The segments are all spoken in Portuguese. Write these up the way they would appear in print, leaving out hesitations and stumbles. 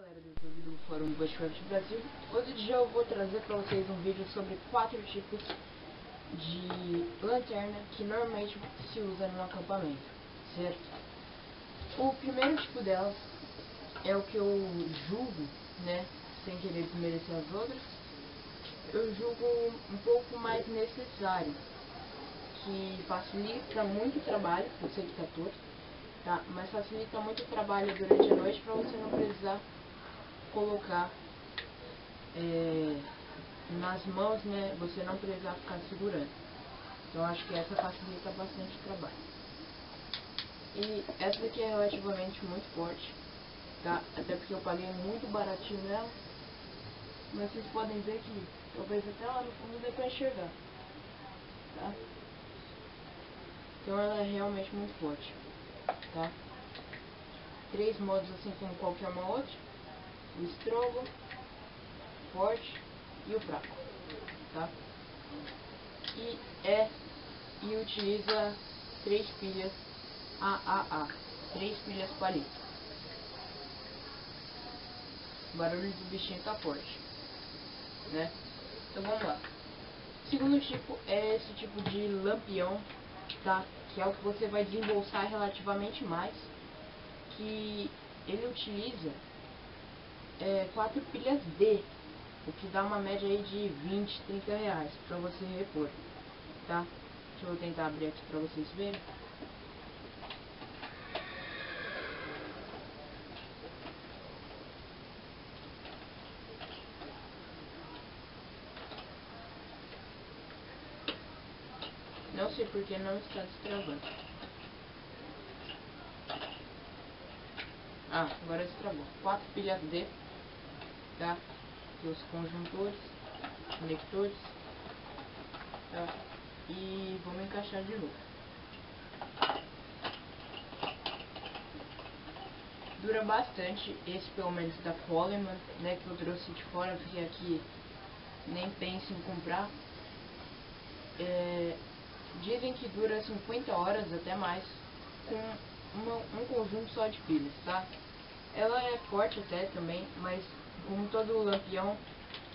Galera do YouTube do Fórum do Bushcraft Brasil, hoje eu vou trazer para vocês um vídeo sobre 4 tipos de lanterna que normalmente se usa no acampamento, certo? O primeiro tipo delas é o que eu julgo, né, sem querer desmerecer as outras, eu julgo um pouco mais necessário, que facilita muito o trabalho, eu sei que tá torto, tá? Mas facilita muito o trabalho durante a noite para você não precisar colocar nas mãos, né? Você não precisar ficar segurando. Então acho que essa facilita bastante o trabalho. E essa daqui é relativamente muito forte, tá? Até porque eu paguei muito baratinho nela. Mas vocês podem ver que talvez até lá no fundo dê pra enxergar, tá? Então ela é realmente muito forte, tá? 3 modos assim como qualquer uma outra: o strong, forte e o fraco, tá? E utiliza 3 pilhas AAA, 3 pilhas palito. O barulho do bichinho tá forte, né? Então vamos lá. O segundo tipo é esse tipo de lampião, tá? Que é o que você vai desembolsar relativamente mais, que ele utiliza 4 pilhas D, o que dá uma média aí de 20, 30 reais pra você repor, tá? Deixa eu tentar abrir aqui pra vocês verem. Não sei porque não está destravando. Ah, agora destravou. 4 pilhas D, tá? Os conjuntores, conectores, tá? E vamos encaixar de novo. Dura bastante, esse pelo menos da Coleman, né, que eu trouxe de fora, porque aqui nem penso em comprar. Dizem que dura 50 horas, até mais, com um conjunto só de pilhas, tá? Ela é forte até também, mas como todo lampião,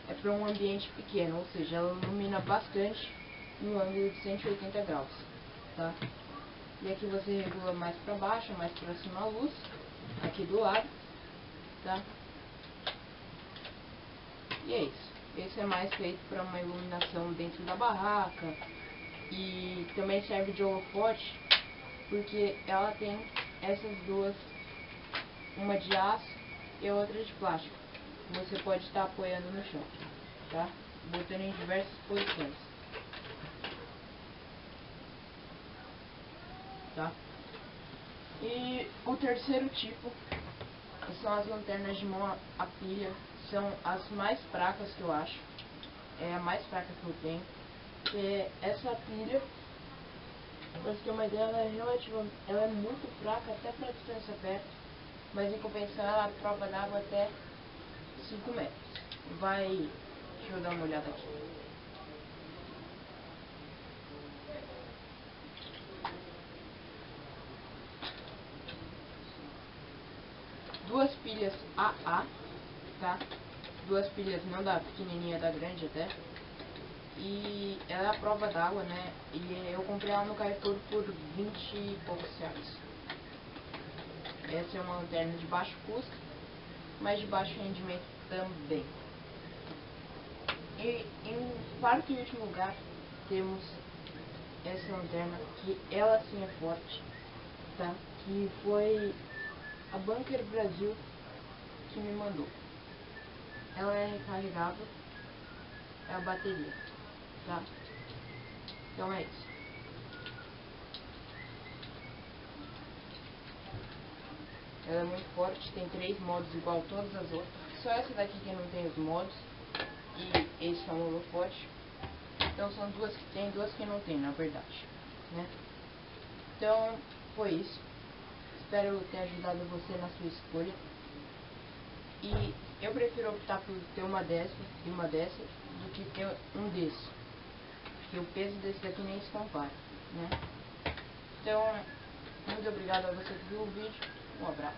é para um ambiente pequeno, ou seja, ela ilumina bastante no ângulo de 180 graus, tá? E aqui você regula mais para baixo, mais para cima a luz, aqui do lado, tá? E é isso. Esse é mais feito para uma iluminação dentro da barraca, e também serve de holofote, porque ela tem essas duas, uma de aço e a outra de plástico. Você pode estar apoiando no chão, tá? Botando em diversas posições, tá? E o terceiro tipo são as lanternas de mão a pilha. São as mais fracas que eu acho. É a mais fraca que eu tenho. Essa pilha, pra você ter uma ideia, ela é muito fraca até para distância perto, mas em compensação ela prova d'água até 5 metros. Deixa eu dar uma olhada aqui. Duas pilhas AA, tá? 2 pilhas, não da pequenininha, da grande até. E ela é a prova d'água, né? E eu comprei ela no Carrefour por 20 e poucos reais. Essa é uma lanterna de baixo custo, mas de baixo rendimento também. E em quarto e último lugar temos essa lanterna, que ela sim é forte, tá? Que foi a Bunker Brasil que me mandou. Ela é recarregável, é a bateria, tá? Então é isso. Ela é muito forte, tem 3 modos igual a todas as outras. Só essa daqui que não tem os modos, e esse é um holofote. Então são duas que tem, duas que não tem, na verdade, né? Então foi isso. Espero ter ajudado você na sua escolha. E eu prefiro optar por ter uma dessa e uma dessa do que ter um desse, porque o peso desse daqui nem se compara, né? Então, muito obrigado a você que viu o vídeo. Um abraço.